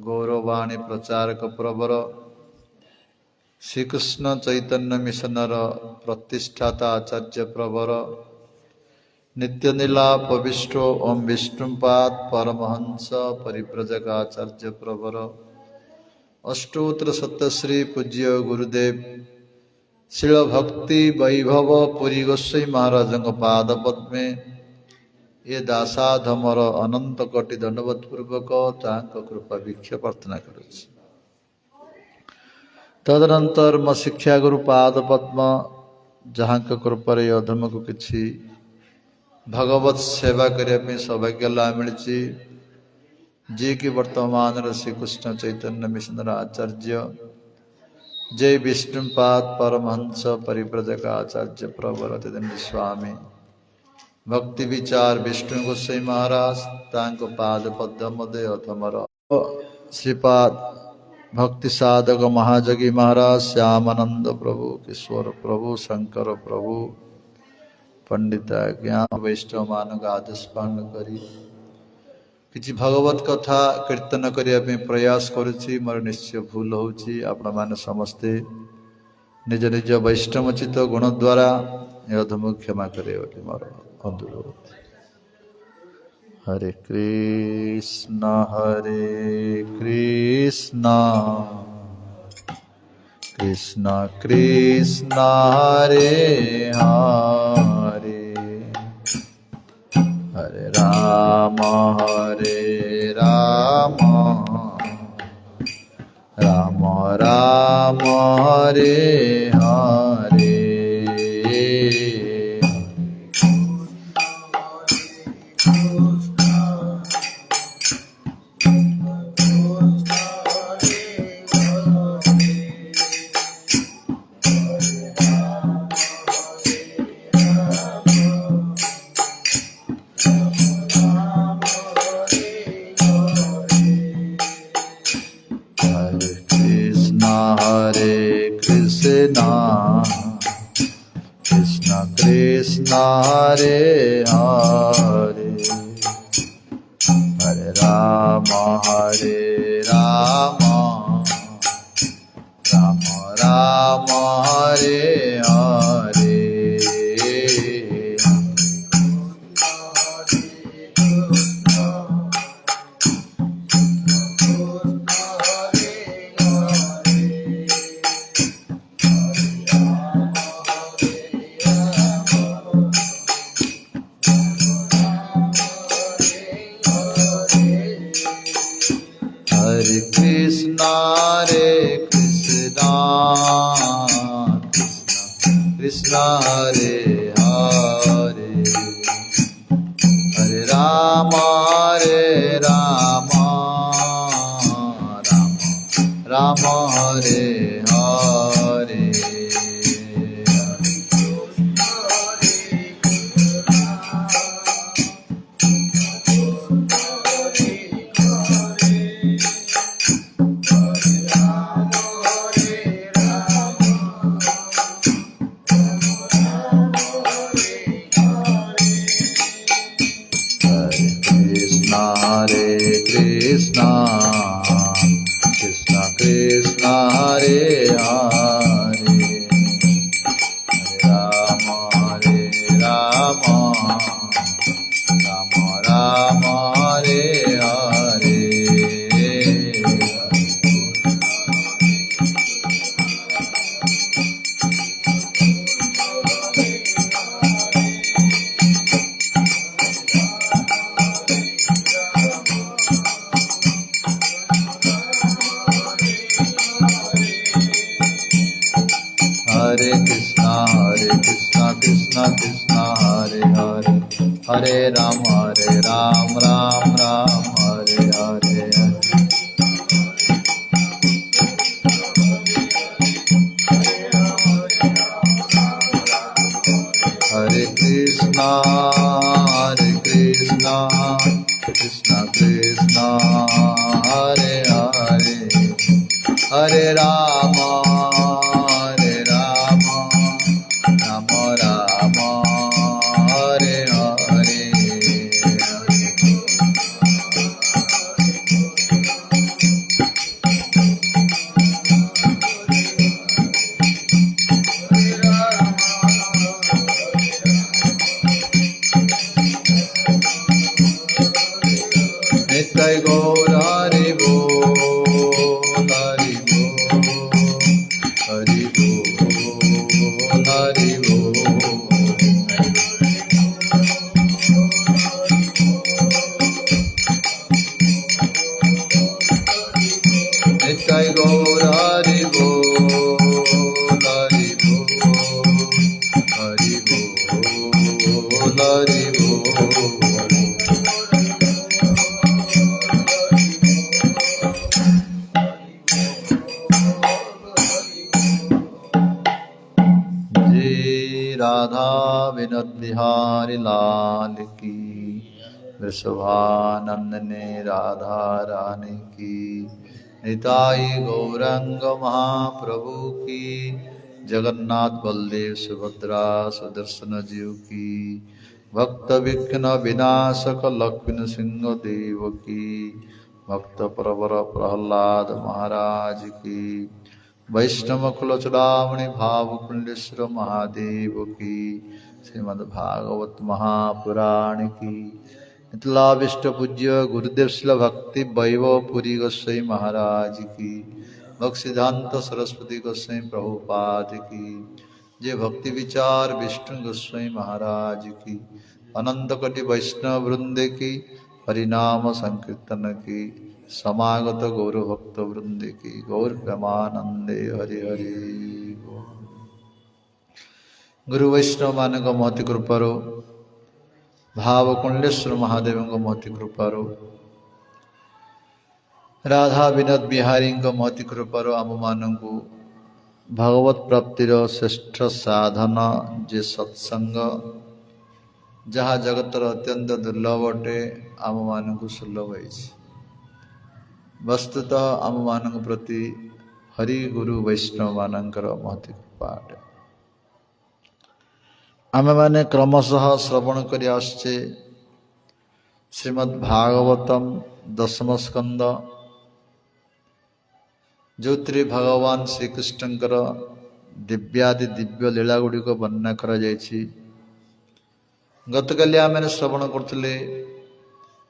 गौरवाणी प्रचारक प्रवर श्रीकृष्ण चैतन्य मिशनर प्रतिष्ठाता आचार्य प्रवर नित्यनीला पविष्ट ओम विष्णुपाद परमहंस परिव्रजक आचार्य प्रवर अष्टोत्तर सत्यश्री पूज्य गुरुदेव शिल भक्ति वैभव पुरी गोस्वाई महाराज पाद पद्मे ये दासाधमर अनंत कोटि दंडवत पूर्वक कृपा भिक्षा प्रार्थना करुछि। तदनंतर मो शिक्षा गुरु पाद पद्म जहाँ कृपा अधम को किसी भगवत सेवा करने सौभाग्य लाभ मिली जी कि वर्तमान श्रीकृष्ण चैतन्य मिशन आचार्य जय विष्णुपाद परमहंस परिव्रजक आचार्य प्रवर तदंड स्वामी भक्ति विचार विष्णु गोसाई महाराज तांको पाद पद्मदे अथमर श्रीपाद भक्ति साधक महाजगी महाराज श्यामानंद प्रभु किशोर प्रभु शंकर प्रभु पंडित ज्ञान वैष्णव मान आदेश पालन करी किसी भगवत कथा कीर्तन करने प्रयास करुच्ची मोर निश्चय भूल होची आपण माने समस्ते निज निज वैष्णवचित गुण द्वारा अधम क्षमा करे मोर अनुरोध। हरे कृष्ण कृष्ण कृष्ण हरे हरे हरे राम राम राम हरे हरे कृष्ण कृष्ण हरे हरे हरे राम राम राम हरे हरे हरे कृष्ण कृष्ण हरे हरे हरे राम राम राम हरे हरे कृष्ण कृष्ण हरे हरे हरे राम राम हरे हरे हरे कृष्ण कृष्ण कृष्ण हरे हरे हरे राम राम हरे हरे हरे कृष्ण कृष्ण कृष्ण हरे हरे हरे राम राम राम हरे हरे गौर हरि बोल हरि बोल हरि बोल हरि बोल निताय गौर हरि बोल हरि बोल हरि बोल हरि बोल राधा विनोद बिहारी लाल की वृषभानंदने राधा रानी की निताई गौरंग महाप्रभु की जगन्नाथ बलदेव सुभद्रा सुदर्शन जीव की भक्त विघ्न विनाशक लक्ष्मण सिंह देव की भक्त प्रवर प्रहलाद महाराज की वैष्णव कुल चुड़ामणि भाव कुंडेश्वर महादेव की श्रीमद् भागवत महापुराण की इतलाविष्ट पूज्य गुरुदेव शिल भक्ति वैभव पुरी गोस्वामी महाराज की भक्सिद्धांत सरस्वती गोस्वामी प्रभुपाद की जय भक्ति विचार विष्णु गोस्वामी महाराज की अनंत कोटि वैष्णव वृंद की हरिनाम संकीर्तन की समागत गौर भक्त वृंद की गौर प्रेमानंदे हरि हरि गुरु वैष्णव मान महति कृपारो भाव कुंडेश्वर महादेव महति कृपारो राधा विनोद बिहारी महति कृपारो आम मान भगवत प्राप्तिर श्रेष्ठ साधन जे सत्संग जहाँ जगतर अत्यंत दुर्लभ अटे आम मान सुलभ है वस्तुतः आम मान प्रति हरि गुरु वैष्णव मानकर महति कृपा अटे आम मैंने क्रमशः श्रवण कर आसचे श्रीमद् भागवतम दशम स्कंद जो भगवान श्रीकृष्णकर दिव्यादि दिव्य लीला गुड़िक वर्णना कर गतकाली आम श्रवण करते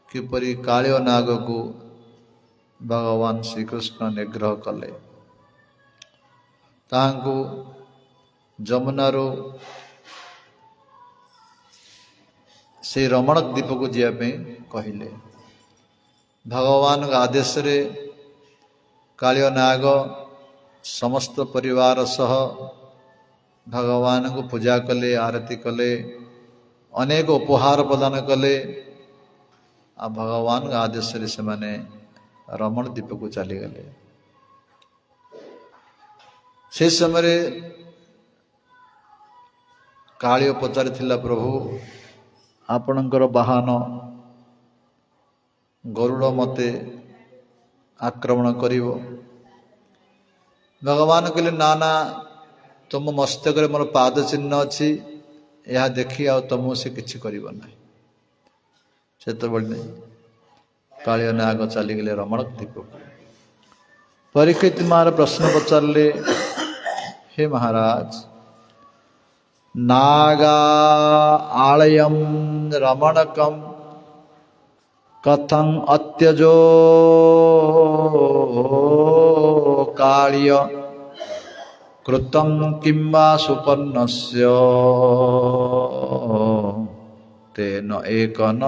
किपरि कालिय नाग को भगवान श्रीकृष्ण निग्रह कले तांको जमुनारो से रमणक द्वीप को जावाई कहले भगवान आदेश रे कालिय नाग समस्त परिवार सह भगवान को पूजा कले आरती कले अनेक उपहार प्रदान कले आ भगवान आदेश रे से माने रमण द्वीप को चली गले से समय कालिय पचारि प्रभु आपणकर वाहन गरुड़ मते आक्रमण करिवो भगवान कहले ना ना तुम मस्तक मोर पाद चिन्ह अच्छी यह देखी आ तुम से किसी कर कालिय नाग चली गले रमणक द्वीप परीक्षित मार प्रश्न पचारे हे महाराज नागा आलयम रमणकम कथं अत्यजो कालिय कृतं किंवा सुपर्णस्य तेन एकन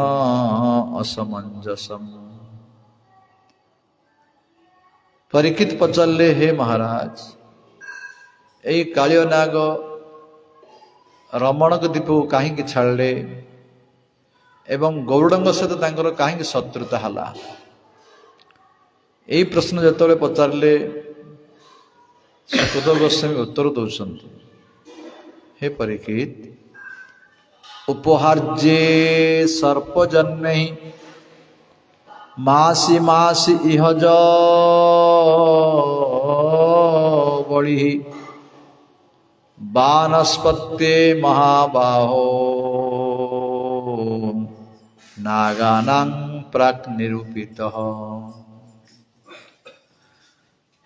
असमंजसम परीक्षित पचारे हे महाराज यही कालिय नाग रमणक द्वीप को कहीं छाड़े एवं गौड़ंग सहित कहीं शत्रुता है यही प्रश्न जो पचारे सुखदेव गोस्वामी उत्तर दौरान हे परीक्षित उपहार्ये सर्पजन्मे मासी मासी इहज बड़ी वानस्पत्ये महाबाहो नागानां प्राक निरूपित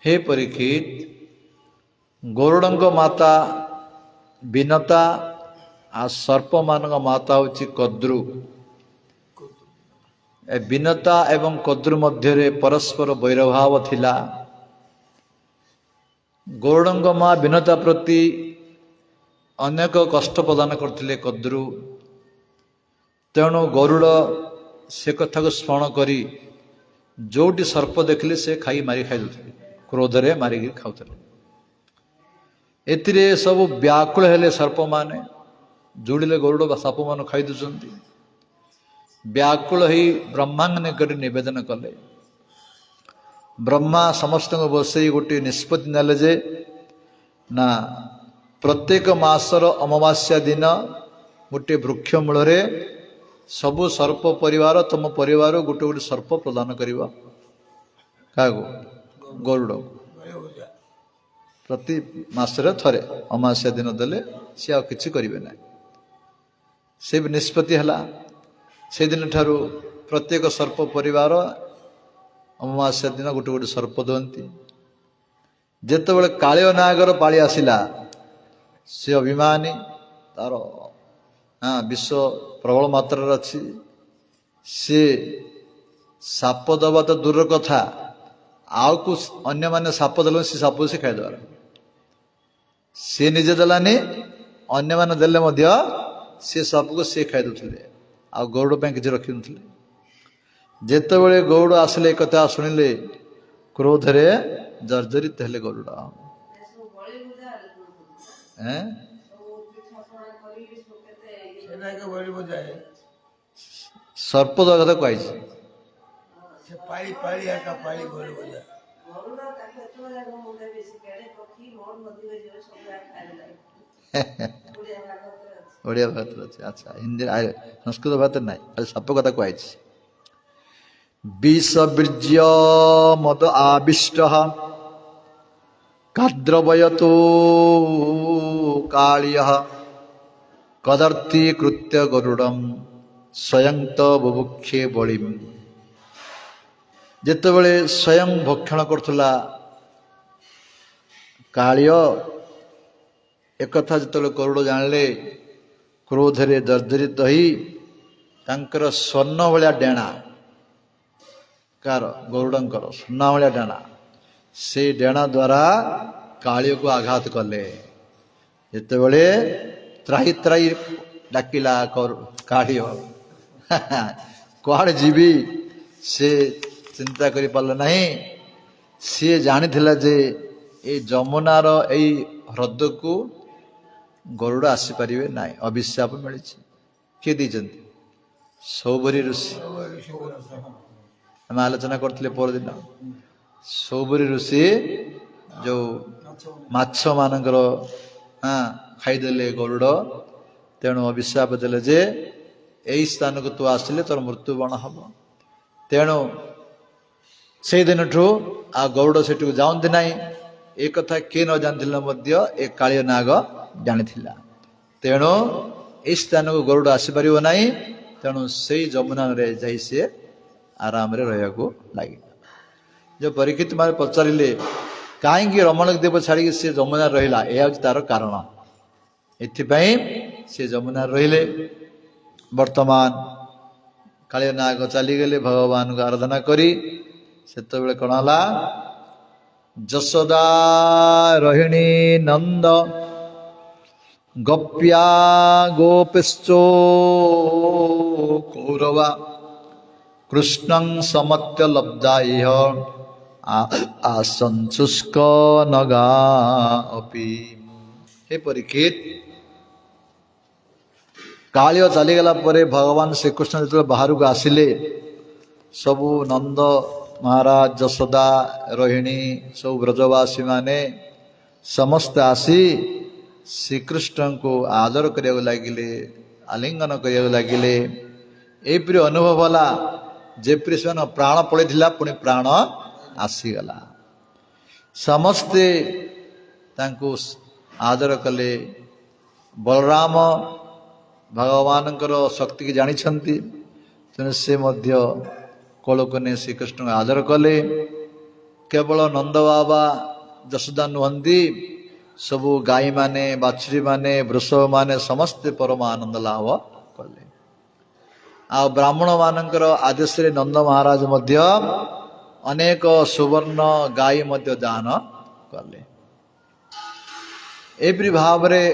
हे परीक्षित गरुड़ंग माता विनता आ सर्प मान माता हूँ कद्रु ବିନତା ଏବଂ କଦ୍ରୁ ମଧ୍ୟରେ ପରସ୍ପର ବୈରଭାବ ଥିଲା। ଗରୁଡ଼ଙ୍କ ମା ବିନତା ପ୍ରତି ଅନେକ କଷ୍ଟ ପ୍ରଦାନ କରିଥିଲେ କଦ୍ରୁ। ତେଣୁ ଗରୁଡ଼ ସେ କଥାକୁ ସ୍ମରଣ କରି ଯୋଉଠି ସର୍ପ ଦେଖିଲେ ସେ ମାରି ଖାଇଦେଉଥିଲେ, କ୍ରୋଧରେ ମାରିକି ଖାଉଥିଲେ। ଏଥିରେ ସବୁ ବ୍ୟାକୁଳ ହେଲେ ସର୍ପମାନେ, ଯୋଡ଼ିଲେ ଗରୁଡ଼ ବା ସାପମାନଙ୍କୁ ଖାଇ ଦେଉଛନ୍ତି। ବ୍ୟାକୁଳ ହେଇ ବ୍ରହ୍ମାଙ୍କ ନିକଟରେ ନିବେଦନ କଲେ। ବ୍ରହ୍ମା ସମସ୍ତଙ୍କୁ ବସେଇ ଗୋଟିଏ ନିଷ୍ପତ୍ତି ନେଲେ ଯେ ନା ପ୍ରତ୍ୟେକ ମାସର ଅମାବାସ୍ୟା ଦିନ ଗୋଟିଏ ବୃକ୍ଷ ମୂଳରେ ସବୁ ସର୍ପ ପରିବାର ତମ ପରିବାର ଗୋଟେ ଗୋଟେ ସର୍ପ ପ୍ରଦାନ କରିବ। କାହାକୁ? ଗରୁଡ଼କୁ। ପ୍ରତି ମାସରେ ଥରେ ଅମାବାସ୍ୟା ଦିନ ଦେଲେ ସିଏ ଆଉ କିଛି କରିବେ ନାହିଁ। ସେ ବି ନିଷ୍ପତ୍ତି ହେଲା। ସେଦିନ ଠାରୁ ପ୍ରତ୍ୟେକ ସର୍ପ ପରିବାର ଅମାବାସ୍ୟା ଦିନ ଗୋଟେ ଗୋଟେ ସର୍ପ ଦିଅନ୍ତି। ଯେତେବେଳେ କାଳିୟ ନାଗର ପାଳି ଆସିଲା, ସେ ଅଭିମାନୀ, ତାର ବିଷ ପ୍ରବଳ ମାତ୍ରାରେ ଅଛି। ସିଏ ସାପ ଦେବା ତ ଦୂରର କଥା, ଆଉକୁ ଅନ୍ୟମାନେ ସାପ ଦେଲେ ସେ ସାପକୁ ସେ ଖାଇଦେବାର। ସିଏ ନିଜେ ଦେଲାନି, ଅନ୍ୟମାନେ ଦେଲେ ମଧ୍ୟ ସେ ସାପକୁ ସିଏ ଖାଇଦେଉଥିଲେ, ଆଉ ଗରୁଡ଼ ପାଇଁ କିଛି ରଖିନଥିଲେ। ଯେତେବେଳେ ଗରୁଡ଼ ଆସିଲେ ଏ କଥା ଶୁଣିଲେ, କ୍ରୋଧରେ ଜର୍ଜରିତ ହେଲେ ଗରୁଡ଼। ସର୍ପ ଦେବା କଥା କୁହାଯାଇଛି। ଓଡ଼ିଆ ଭାଷାରେ ଅଛି। ଆଚ୍ଛା, ହିନ୍ଦୀ ସଂସ୍କୃତ ଭାଷାରେ ନାହିଁ, ଖାଲି ସାପ କଥା କୁହାଯାଇଛି। ବିଷ ବୀର୍ଯ୍ୟ ମଦ ଆବିଷ୍ଟ କାଦ୍ରବୟତୁ କାଳିୟ କଦର୍ଥି କୃତ୍ୟ ଗରୁଡ଼ಂ ସ୍ୱୟଂ ତ ବୁଭୁକ୍ଷେ ବଳିମ୍। ଯେତେବେଳେ ସ୍ୱୟଂ ଭକ୍ଷଣ କରୁଥିଲା କାଳିୟ, ଏକଥା ଯେତେବେଳେ ଗରୁଡ଼ ଜାଣିଲେ, କ୍ରୋଧରେ ଜର୍ଜରିତ ହୋଇ ତାଙ୍କର ସ୍ୱର୍ଣ୍ଣ ଭଳିଆ ଡେଣା, କାର? ଗରୁଡ଼ଙ୍କର ସ୍ୱର୍ଣ୍ଣ ଭଳିଆ ଡେଣା, ସେଇ ଡେଣା ଦ୍ୱାରା କାଳିୟକୁ ଆଘାତ କଲେ। ଯେତେବେଳେ ତ୍ରାହି ତ୍ରାହି ଡାକିଲା କାଳିୟ, କୁଆଡ଼େ ଯିବି ସେ ଚିନ୍ତା କରିପାରିଲା ନାହିଁ। ସିଏ ଜାଣିଥିଲା ଯେ ଏଇ ଯମୁନାର ଏଇ ହ୍ରଦକୁ ଗରୁଡ଼ ଆସିପାରିବେ ନାହିଁ, ଅଭିଶାପ ମିଳିଛି। କିଏ ଦେଇଛନ୍ତି? ସୌବରୀ ଋଷି। ଆମେ ଆଲୋଚନା କରିଥିଲେ ପରଦିନ। ସୌବରୀ ଋଷି ଯୋଉ ମାଛ ମାନଙ୍କର ଖାଇଦେଲେ ଗରୁଡ଼, ତେଣୁ ଅଭିଶାପ ଦେଲେ ଯେ ଏଇ ସ୍ଥାନକୁ ତୁ ଆସିଲେ ତୋର ମୃତ୍ୟୁବରଣ ହବ। ତେଣୁ ସେଇଦିନଠୁ ଆଉ ଗରୁଡ଼ ସେଠିକୁ ଯାଆନ୍ତି ନାହିଁ। ଏ କଥା କିଏ ନ ଜାଣିଥିଲେ ମଧ୍ୟ ଏ କାଳିୟ ନାଗ ଜାଣିଥିଲା। ତେଣୁ ଏଇ ସ୍ଥାନକୁ ଗରୁଡ଼ ଆସିପାରିବ ନାହିଁ। ତେଣୁ ସେଇ ଯମୁନାରେ ଯାଇ ସିଏ ଆରାମରେ ରହିବାକୁ ଲାଗିଲା। ଯୋଉ ପରୀକ୍ଷିତ ମାନେ ପଚାରିଲେ କାହିଁକି ରମଣୀକ ଦେବ ଛାଡ଼ିକି ସେ ଯମୁନାରେ ରହିଲା, ଏହା ହେଉଛି ତାର କାରଣ। ଏଥିପାଇଁ ସେ ଯମୁନାରେ ରହିଲେ। ବର୍ତ୍ତମାନ କାଳିୟ ନାଗ ଚାଲିଗଲେ ଭଗବାନଙ୍କୁ ଆରାଧନା କରି। ସେତେବେଳେ କଣ ହେଲା? ଯଶୋଦା ରୋହିଣୀ ନନ୍ଦ ଗୋପ୍ୟା ଗୋପଶ୍ଚୋ କୌରବା କୃଷ୍ଣଂ ସମତ୍ୟ ଲବ୍ଧା ଇହ ଆସଂଶୁଷ୍କ ନଗା ଅପି। ହେ ପରୀକ୍ଷିତ, କାଳିୟ ଚାଲିଗଲା ପରେ ଭଗବାନ ଶ୍ରୀକୃଷ୍ଣ ଯେତେବେଳେ ବାହାରକୁ ଆସିଲେ, ସବୁ ନନ୍ଦ ମହାରାଜ, ଯଶୋଦା, ରୋହିଣୀ, ସବୁ ବ୍ରଜବାସୀ ମାନେ ସମସ୍ତେ ଆସି ଶ୍ରୀକୃଷ୍ଣଙ୍କୁ ଆଦର କରିବାକୁ ଲାଗିଲେ, ଆଲିଙ୍ଗନ କରିବାକୁ ଲାଗିଲେ। ଏହିପରି ଅନୁଭବ ହେଲା ଯେପରି ସେମାନେ ପ୍ରାଣ ପଳେଇଥିଲା, ପୁଣି ପ୍ରାଣ ଆସିଗଲା। ସମସ୍ତେ ତାଙ୍କୁ ଆଦର କଲେ। ବଳରାମ ଭଗବାନଙ୍କର ଶକ୍ତିକି ଜାଣିଛନ୍ତି, ତେଣୁ ସେ ମଧ୍ୟ କୋଳକୁ ନେଇ ଶ୍ରୀକୃଷ୍ଣଙ୍କୁ ଆଦର କଲେ। କେବଳ ନନ୍ଦ ବାବା, ଯଶୋଦା ନୁହନ୍ତି, ସବୁ ଗାଈମାନେ, ବାଛୁରୀ ମାନେ, ବୃଷଭ ମାନେ ସମସ୍ତେ ପରମ ଆନନ୍ଦ ଲାଭ କଲେ। आ ब्राह्मण मानकर आदेश रे नंद महाराज मध्य अनेक सुवर्ण गाई मध्य दान कले। एपरी भाव रे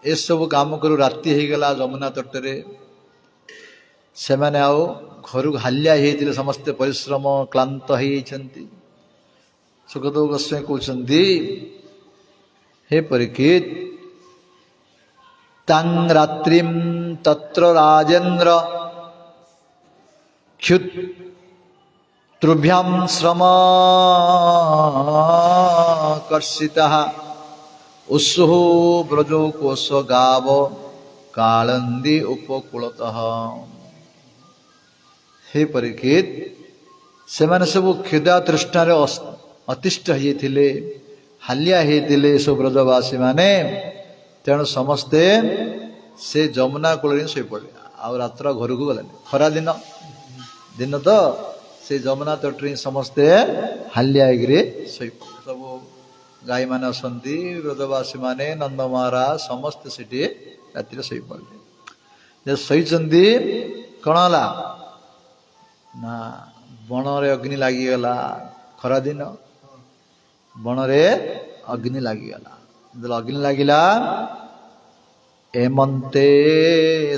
ए सब काम करू राति हो गला जमुना तटरे से माने आओ घर हालिया होते समस्ते परिश्रम क्लांत होती। सुखदेव गोस्वामी कहते हे परीक्षित तंग रात्रिम तत्र राजेन्द्र क्षुत्रुभ्याम श्रम कर्षितः उत्सुः ब्रजो कोश गाव कालंदी उपकूलतः। हे परीक्षित से माने सब क्षुधा तृष्णार अतिष्ठ होते हालिया होते सब ब्रजवासी माने तेणु समस्ते से जमुना कूल शोई पड़े आ रात्र घर को गलानी खरा दिन दिन तो से जमुना तटे समस्ते हालिया शोई पड़े। सब गाई मान आसती ब्रजवासी माने नंद महाराज समस्ते सेठी राति शोई पड़े। शोई कौन है ना बण रे अग्नि लागिगला खरा दिन बण रे अग्नि लागिगला अग्नि लागिला एमंते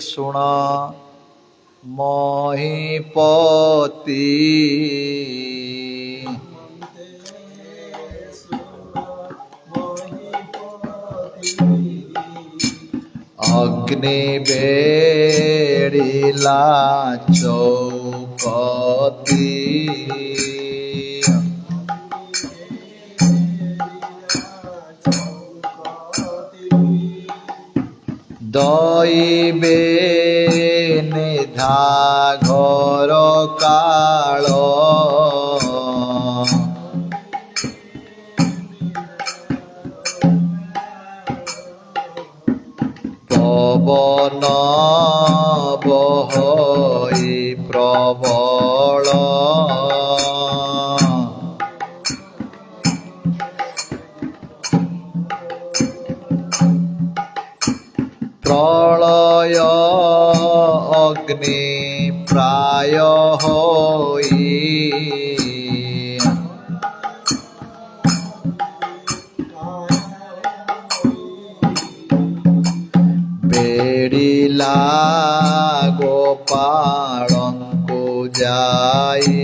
सुण महीपति अग्नि बेड़िला चौपति दईबे निधा घर काल पवन बहई प्रबल प्रलय अग्नि प्राय होई बेड़िला गोपालं को जाई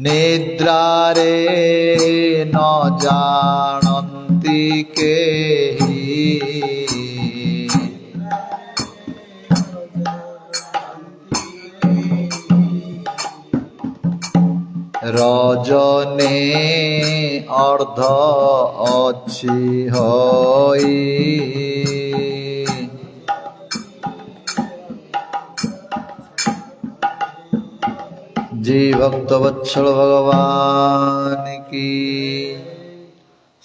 निद्रारे न जानन्ति केहि रजने अर्ध अच्छी होई जी भक्त वत्सल भगवान की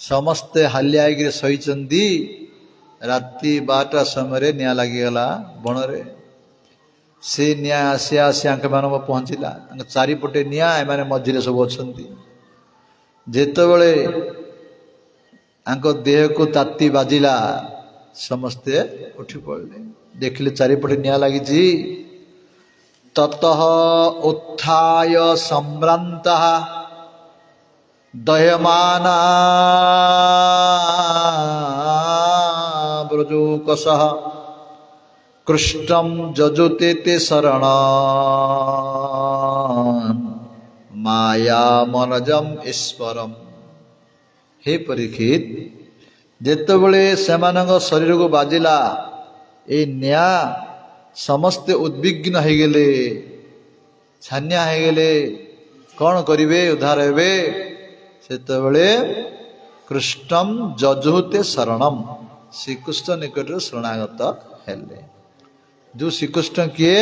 समस्ते हालिया शोई राति 12टा समय निआ लगिगला बण रे से निआ आसी आसी मान पहुँचला चारिपटे निआ एम मझे सब अच्छा जितेबले देह को ताती बाजिला समस्ते उठी पड़े देखिले चारिपटे निआ लगी। ततः उत्थाय सम्भ्रान्तः दह्यमाना ब्रजोकसः कृष्णं जजुते ते शरण माया मनजम ईश्वरम। हे परीक्षित जेतेबले सेमानंग शरीर को बाजिला ए न्या समस्ते उद्विग्न हो गले छानिया हो गले कौन करिवे उद्धार हेबे सेतेबले कृष्णम जजुते शरणम श्रीकृष्ण निकट शरणागत हेले। जो श्रीकृष्ण किए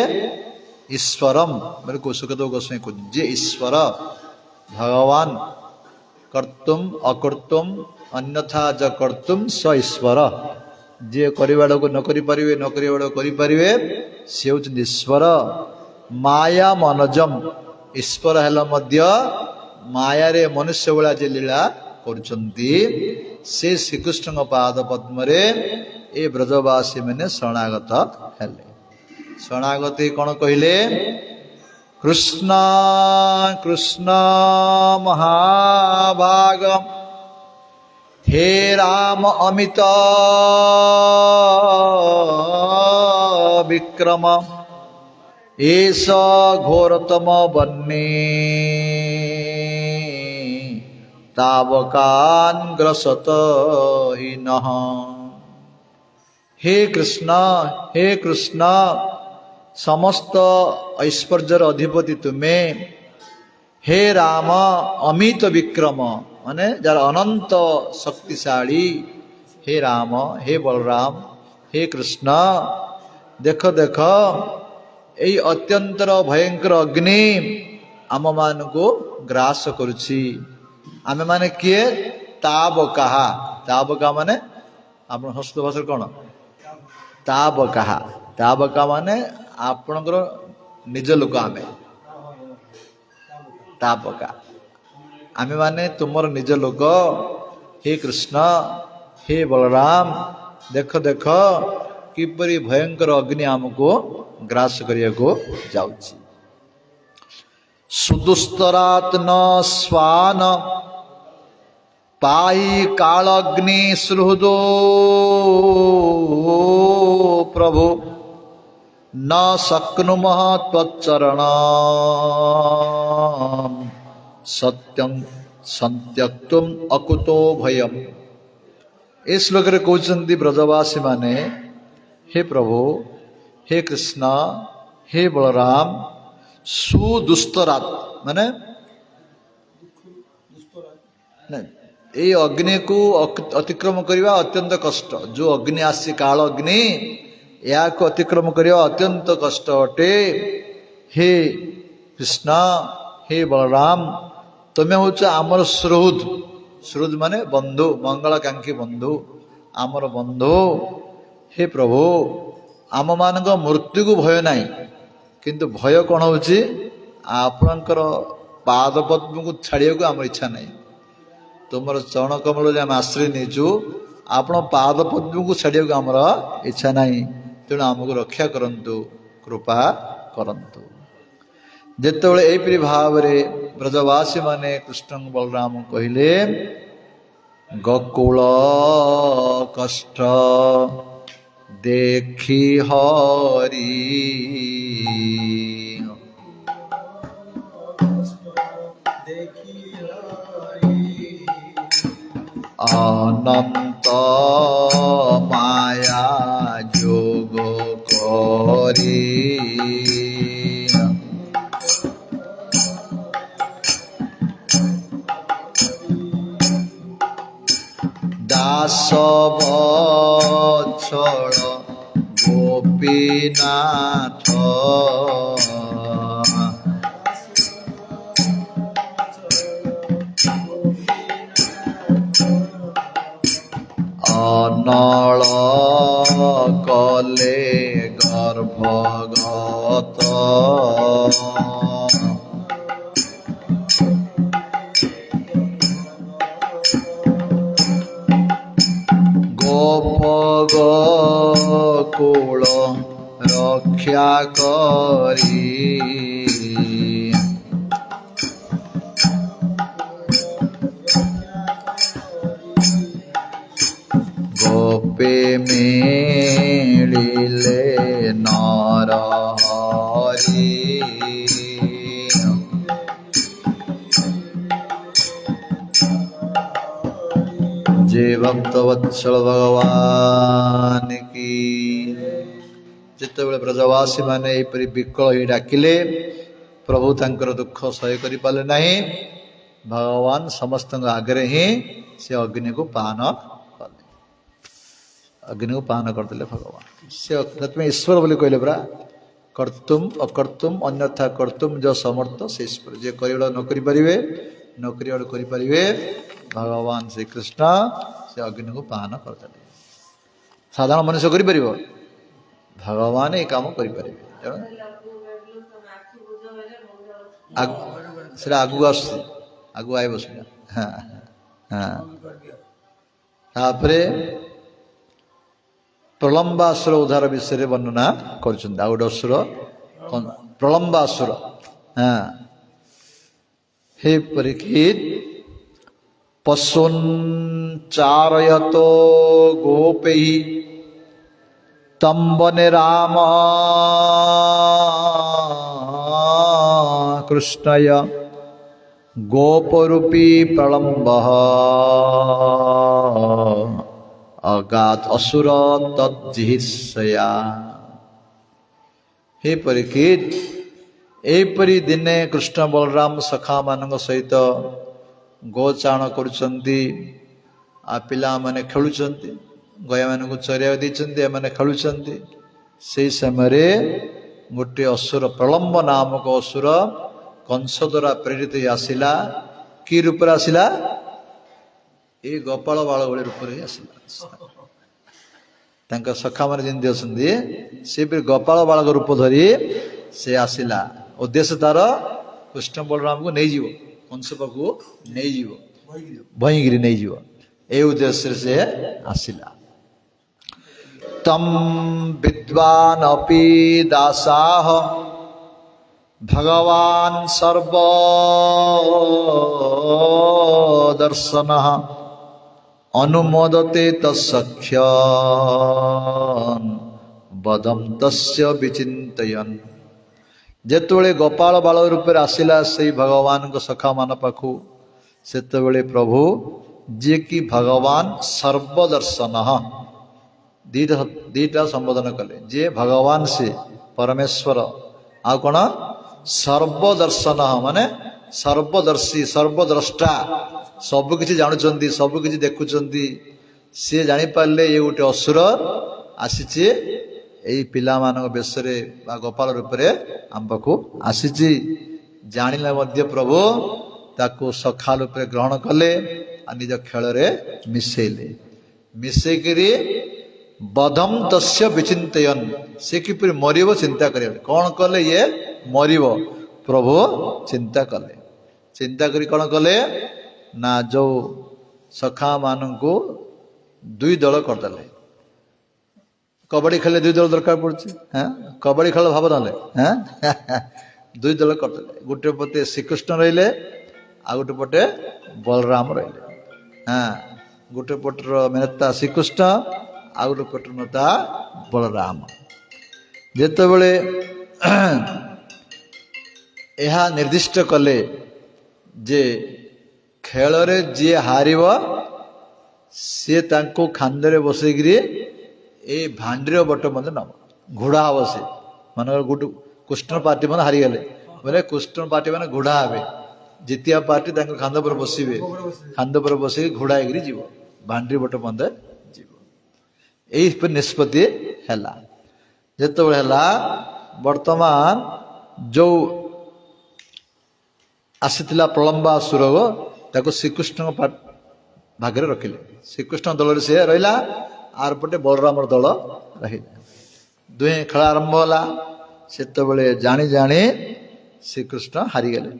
ईश्वरम मेरे को सुखदेव गोस्वामी को जे ईश्वर भगवान कर्तुम अकर्तुम अन्यथा ज कर्तुम स ईश्वर जे करिवाड़ को न करि परिवे न करिवाड़ करि परिवे से होचि ईश्वर। माया मनजम ईश्वर हेला मध्य माया रे मनुष्य भला जे लीला କରୁଛନ୍ତି ସେ ଶ୍ରୀକୃଷ୍ଣଙ୍କ ପାଦ ପଦ୍ମରେ ଏ ବ୍ରଜବାସୀ ମାନେ ଶରଣାଗତ ହେଲେ। ଶରଣାଗତି କ'ଣ କହିଲେ? କୃଷ୍ଣ କୃଷ୍ଣ ମହାଭାଗ ହେ ରାମ ଅମିତ ବିକ୍ରମ ଏଷ ଘୋରତମ ବହ୍ନି ତାବକାନ୍ ଗ୍ରସତ ହୀନଃ। हे कृष्ण समस्त ऐश्वर्यर अधिपति तुम्हें, हे राम अमित विक्रम माने जार अनंत शक्तिशाली, हे राम हे बलराम हे कृष्ण देख देख यही अत्यंतर भयंकर अग्नि आम मान को ग्रास करुछि। आमे माने किए? ताबका माने आप संस्कृत भाषा कौन? ताबका माने आपणकर निज लोक। आमे ताबका आमे माने तुमर निज लोक। हे कृष्ण हे बलराम देख देख किपरि भयंकर अग्नि आमको ग्रास करिया को जाउछि। सुदुस्तरात् न स्वान पाई कालग्नि सुहृदो प्रभु न शक्नुमः त्वच्चरण सत्यं संत्यक्तुम अकुतो भयम। इस श्लोक रे कहउछन्ति ब्रजवासी माने, हे प्रभु हे कृष्ण हे बलराम सुदुस्तरात माने ये अग्नि को अतिक्रम करवा अत्यंत कष्ट। जो अग्नि आसी काल अग्नि या को अतिक्रम करवा अत्यंत कष्ट अटे। हे कृष्ण हे बलराम तुम्हें हूँ आमर सुहृद माने बंधु, मंगलकांक्षी बंधु, आमर बंधु। हे प्रभु आम मान मृत्यु को भय नहीं, किंतु भय कौन हो आपणकर पाद पद्म को छाड़िया को आम इच्छा नहीं। तुमर चरण कमल आम आश्रय नहीं, आपण पाद पद्म को छाड़िया को आमर इच्छा नहीं। तेणु आमको रक्षा करंतु, कृपा करंतु। जेतेबेले एपरि भाव ब्रजवासी माने कृष्ण बलराम कहले गोकुल कष्ट देखी हरि अनंत माया जोग करी दास बत्सल गोपीनाथ अनल कले गर्भगत गोप गोकुल रक्षा करी गोपे मिलिले नर हरि जय भक्त वत्सल भगवान की। जितेबाला ब्रजवासी माने एपरि विकल ही डाकिले प्रभु तांकर दुख सह्य करि पाले नहीं। भगवान समस्त आगे ही से अग्नि को पान कले, अग्नि को पान करदे भगवान। से ईश्वर बोली कहले परा कर्तुम अकर्तुम अन्यथा कर्तुम जो समर्थ से ईश्वर। जे करिबा न करि परिबे न करिबा करि परिबे भगवान श्री कृष्ण से अग्नि को पान करदे। साधारण मनुष्य करि परिबो, भगवान ये काम करि परिबे। सेटा आगु आगु आइब। हाँ हाँ तापरे प्रलंबासुर उद्धार विषय वर्णना कर असुर प्रलंबासुर। हाँ हे परीक्षित पशुन चारयतो गोपै तम वने राम कृष्णय गोपरूपी प्रलंब अगात असुर तज्जिहित्सया। हे परीक्षित एपरी दिने कृष्ण बलराम सखा मान सहित गोचारण करुचंती आ पिला माने खेलुचंती गया मानक चरिया देइचंती एमाने खेलुचंती। से समय गोटे असुर प्रलंब नामक असुर कंस द्वारा प्रेरित आसिला कि रूप आसिला ये गोपाल बाल भली रूप आसिला। सखा मान जमी अच्छे सी भी गोपाल बालक रूप धरी से आसिला। उद्देश्य तार कृष्ण बलराम को नहीं जीव कंस पाखु नहीं जीव भईगिरी नहीं जीव ए उद्देश्य से आसिला। तम विद्वान अपि दासाह भगवान सर्वदर्शनः अनुमोदते तत्सख्यं बदम तस्य विचिन्तयन्। जेतबेले गोपाल बाल रूप आसिला से भगवान को सखा मान पाखु सेतबेले प्रभु जे कि भगवान सर्वदर्शन दीटा संबोधन कले जे भगवान से परमेश्वर आ कौन सर्वदर्शन माने सर्वदर्शी सर्वद्रष्टा सबकि जानुचंती सबकि देखुचंती सी जानी पारले ये गोटे असुर आसीचे एई पिला मानक बेशरे बा गोपाल रूप आम पाखु आसीची जानिले मध्य प्रभु ताकू सखा रूप ग्रहण कले आ निज खेल मिसेले मिसेकरी बधम तस्य विचिंतयन से किपर मरिब चिंता कर कौन कले ये मरिब प्रभु चिंता कले चिंता करी कौन कले ना जो सखा मान को दुई दल करदे कबड्डी खेले दुई दल दरकार पड़े हाँ कबड्डी खेल भाव ना हाँ दुई दल करदे गोटे पटे श्रीकृष्ण रहिले आ गोटे पटे बलराम रहिले हाँ गोटे पटर नेता श्रीकृष्ण आ गोटे पटर नेता बलराम। जेतेबेले यह निर्दिष्ट कले जे खेल जी हारिब सी तांको खांदे बसैकरी ए भांडीर बट मत नब घोड़ा हम से मान गोटे कृष्ण पार्टी मैंने हारीगले बोले कृष्ण पार्टी मैंने घोड़ा हे जितिया पार्टी खांद पर बसवे खांद पर बस घोड़ा होगी जीव भांडी बट मत जीव यही निष्पत्ति है जिते बर्तमान जो आसीला प्रलंबासुर ताको श्रीकृष्ण भागे रखिले श्रीकृष्ण दल से रहा आर पटे बलराम दल रही दुहे खेल आरंभ होला सेतबेले जानी जानी श्रीकृष्ण हारीगले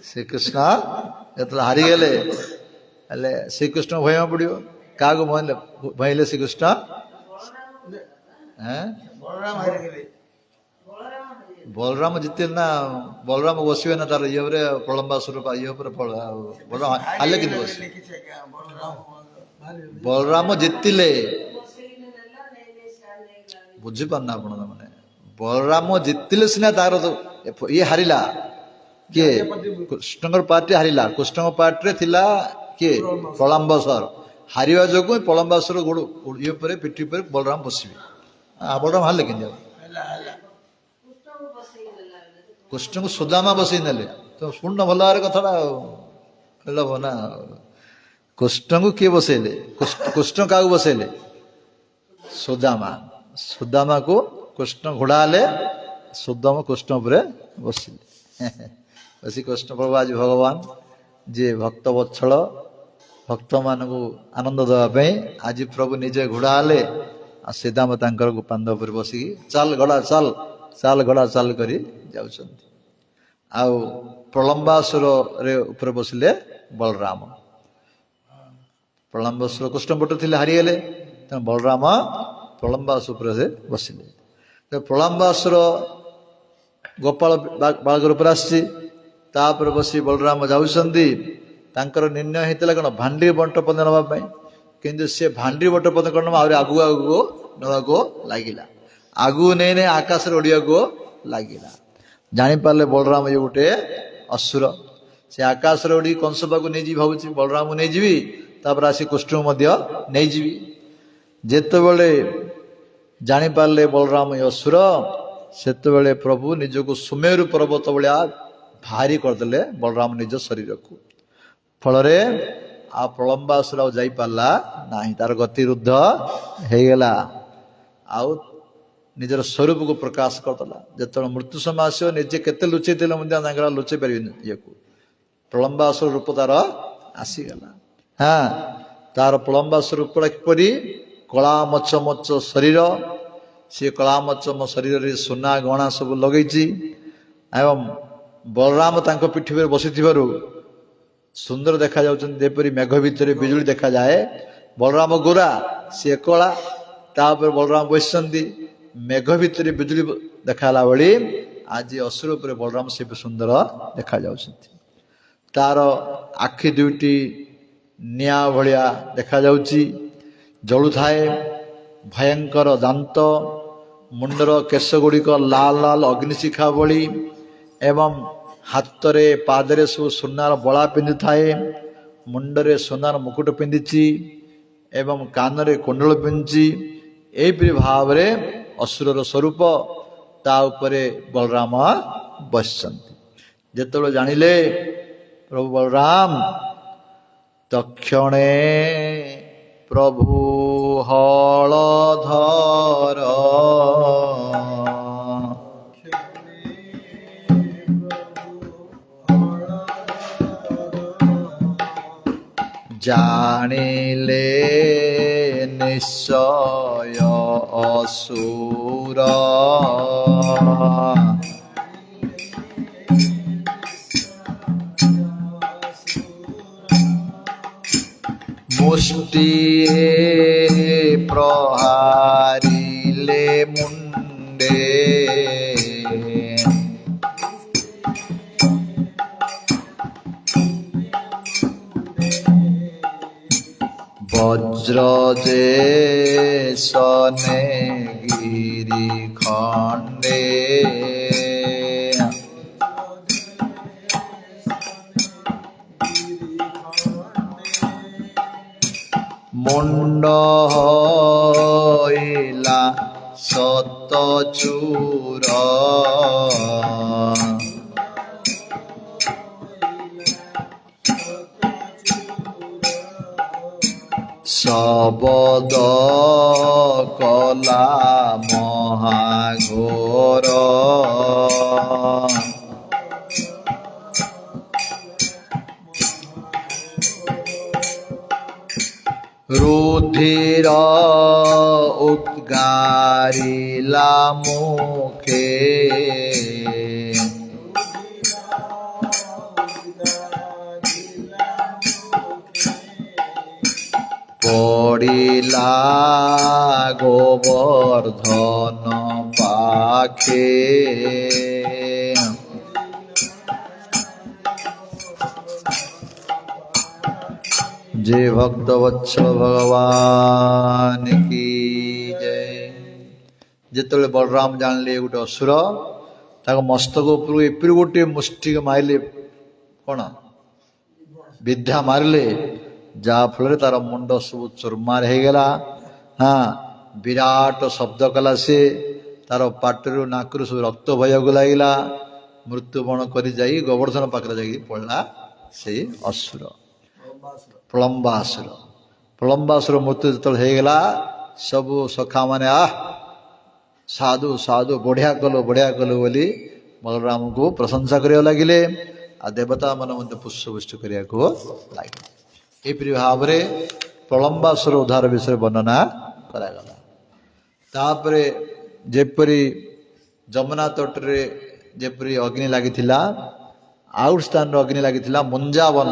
श्रीकृष्ण जो हारीगले श्रीकृष्ण भय पड़ो क्या भयले श्रीकृष्ण बलराम जीते ना बलराम बसवे ना तार ये प्रलंबासुर ये बलराम हाले कि बलराम जीतिले बुझीपारना आप मैंने बलराम जीतिले सीना तार ये हारिला किए कृष्ण पार्टी हारिला कृष्ण पार्टी थिला किए प्रलंबासुर हारिवा जो प्रलंबासुर गोड़ ये पिठी पर बलराम बसवे बलराम हारे कि कृष्ण को सुदामा बसई नेले तो शुण भल भाव कथा ना कृष्ण को किए बसैले कृष्ण क्या बसैले सुदामा सुदामा को कृष्ण घोड़ा हेले सुदामा कृष्ण पर बसिले बस कृष्ण प्रभु आज भगवान जे भक्त वत्सल भक्त मान को आनंद देवाई आज प्रभु निजे घोड़ा हेले सीधाम तांकर पांद पर बसिकी चल घोड़ा चल चाल घोड़ा चाल करी जाउछंती। आउ ପ୍ରଳମ୍ବାସୁର ରେ ଉପରେ ବସିଲେ ବଳରାମ। ପ୍ରଳମ୍ବାସୁର କୃଷ୍ଣ ପଟ ଥିଲେ, ହାରିଗଲେ। ତେଣୁ ବଳରାମ ପ୍ରଳମ୍ବାସୁର ଉପରେ ସେ ବସିଲେ। ପ୍ରଳମ୍ବାସୁର ଗୋପାଳ ବାଳକର ଉପରେ ଆସିଛି, ତାପରେ ବସି ବଳରାମ ଯାଉଛନ୍ତି। ତାଙ୍କର ନିର୍ଣ୍ଣୟ ହେଇଥିଲା କ'ଣ, ଭାଣ୍ଡି ବଣ୍ଟ ପଦ ନେବା ପାଇଁ। କିନ୍ତୁ ସେ ଭାଣ୍ଡି ବଣ୍ଟ ପଦ କ'ଣ ନେବା, ଆହୁରି ଆଗକୁ ଆଗକୁ ନେବାକୁ ଲାଗିଲା। ଆଗକୁ ନେଇ ନେଇ ଆକାଶରେ ଉଡ଼ିବାକୁ ଲାଗିଲା। ଜାଣିପାରିଲେ ବଳରାମ ଇଏ ଗୋଟେ ଅସୁର। ସେ ଆକାଶରେ ଉଡ଼ି କଂସ ପାଖକୁ ନେଇଯିବି ଭାବୁଛି, ବଳରାମକୁ ନେଇଯିବି, ତାପରେ ଆସି କୃଷ୍ଣଙ୍କୁ ମଧ୍ୟ ନେଇଯିବି। ଯେତେବେଳେ ଜାଣିପାରିଲେ ବଳରାମ ଏ ଅସୁର, ସେତେବେଳେ ପ୍ରଭୁ ନିଜକୁ ସୁମେରୁ ପର୍ବତ ଭଳିଆ ଭାରି କରିଦେଲେ ବଳରାମ ନିଜ ଶରୀରକୁ। ଫଳରେ ଆଉ ପ୍ରଳମ୍ବାସୁର ଆଉ ଯାଇପାରିଲା ନାହିଁ, ତାର ଗତି ରୁଦ୍ଧ ହେଇଗଲା। ଆଉ ନିଜର ସ୍ୱରୂପକୁ ପ୍ରକାଶ କରିଦେଲା। ଯେତେବେଳେ ମୃତ୍ୟୁ ସମୟ ଆସିବ, ନିଜେ କେତେ ଲୁଚେଇଥିଲେ ମଧ୍ୟ ତାଙ୍କର ଲୁଚେଇ ପାରିବେନି ଇଏକୁ। ପ୍ରଳମ୍ବାସୁର ରୂପ ତାର ଆସିଗଲା। ତାର ପ୍ରଳମ୍ବାସୁର ରୂପଟା କିପରି, କଳା ମଚ ମଚ ଶରୀର। ସେ କଳା ମଚ ମଚ ଶରୀରରେ ସୁନା ଗହଣା ସବୁ ଲଗେଇଛି। ଏବଂ ବଳରାମ ତାଙ୍କ ପିଠି ଉପରେ ବସିଥିବାରୁ ସୁନ୍ଦର ଦେଖାଯାଉଛନ୍ତି, ଯେପରି ମେଘ ଭିତରେ ବିଜୁଳି ଦେଖାଯାଏ। ବଳରାମ ଗୋରା, ସିଏ କଳା। ତାପରେ ବଳରାମ ବସିଛନ୍ତି, ମେଘ ଭିତରେ ବିଜୁଳି ଦେଖାହେଲା ଭଳି ଆଜି ଅସୁର ଉପରେ ବଳରାମ ସେ ସୁନ୍ଦର ଦେଖାଯାଉଛନ୍ତି। ତାର ଆଖି ଦୁଇଟି ନିଆଁ ଭଳିଆ ଦେଖାଯାଉଛି, ଜଳୁଥାଏ। ଭୟଙ୍କର ଦାନ୍ତ, ମୁଣ୍ଡର କେଶ ଗୁଡ଼ିକ ଲାଲ ଲାଲ ଅଗ୍ନିଶିଖା ଭଳି, ଏବଂ ହାତରେ ପାଦରେ ସବୁ ସୁନାର ବଳା ପିନ୍ଧିଥାଏ। ମୁଣ୍ଡରେ ସୁନାର ମୁକୁଟ ପିନ୍ଧିଛି ଏବଂ କାନରେ କୁଣ୍ଡଳ ପିନ୍ଧିଛି। ଏହିପରି ଭାବରେ ଅସୁରର ସ୍ୱରୂପ। ତା ଉପରେ ବଳରାମ ବସିଛନ୍ତି। ଯେତେବେଳେ ଜାଣିଲେ ପ୍ରଭୁ ବଳରାମ, ତକ୍ଷଣେ ପ୍ରଭୁ ହଳଧର ଜାଣିଲେ ନିଶ୍ଚୟ ଅସୁର। ମୁଷ୍ଟିଏ ପ୍ରହାରିଲେ ମୁଣ୍ଡେ, ବଜ୍ର ଯେ ସନେ ଗିରି ଖଣ୍ଡେ, ମୁଣ୍ଡ ହୋଇଲା ସତ ଚୂର, ଶବଦ କଲା ମହାଘୋର, ରୁଧିର ଉଦ୍ଗାରିଲା ମୁଖେ, ପଡ଼ିଲା ଗୋବର୍ଦ୍ଧନ ପାଖେ, ଯେ ଭକ୍ତ ବତ୍ସଳ ଭଗବାନ କି ଜୟ। ଯେତେବେଳେ ବଳରାମ ଜାଣିଲେ ଗୋଟେ ଅସୁର, ତାଙ୍କ ମସ୍ତକ ଉପରକୁ ଏପରି ଗୋଟିଏ ମୁଷ୍ଟିକ ମାରିଲେ, କ'ଣ ବିଦ୍ୟା ମାରିଲେ, ଯାହା ଫଳରେ ତାର ମୁଣ୍ଡ ସବୁ ଚୁରମାର ହେଇଗଲା। ବିରାଟ ଶବ୍ଦ କଲା ସେ, ତାର ପାଟିରୁ ନାକରୁ ସବୁ ରକ୍ତ ବହିବାକୁ ଲାଗିଲା। ମୃତ୍ୟୁବରଣ କରି ଯାଇ ଗୋବର୍ଦ୍ଧନ ପାଖରେ ଯାଇକି ପଡ଼ିଲା ସେଇ ଅସୁର, ପ୍ରଳମ୍ବାସୁର। ପ୍ରଳମ୍ବାସୁର ମୃତ୍ୟୁ ଯେତେବେଳେ ହେଇଗଲା, ସବୁ ସଖାମାନେ ସାଧୁ ସାଧୁ, ବଢ଼ିଆ କଲୁ ବୋଲି ବଳରାମକୁ ପ୍ରଶଂସା କରିବାକୁ ଲାଗିଲେ। ଆଉ ଦେବତା ମାନେ ମଧ୍ୟ ପୁଷ୍ପବୃଷ୍ଟି କରିବାକୁ ଲାଗିଲେ। ଏହିପରି ଭାବରେ ପ୍ରଳମ୍ବାସୁର ଉଦ୍ଧାର ବିଷୟରେ ବର୍ଣ୍ଣନା କରାଗଲା। ତାପରେ ଯେପରି ଯମୁନା ତଟରେ ଯେପରି ଅଗ୍ନି ଲାଗିଥିଲା, आउ स्थान अग्नि लगी मुंजावन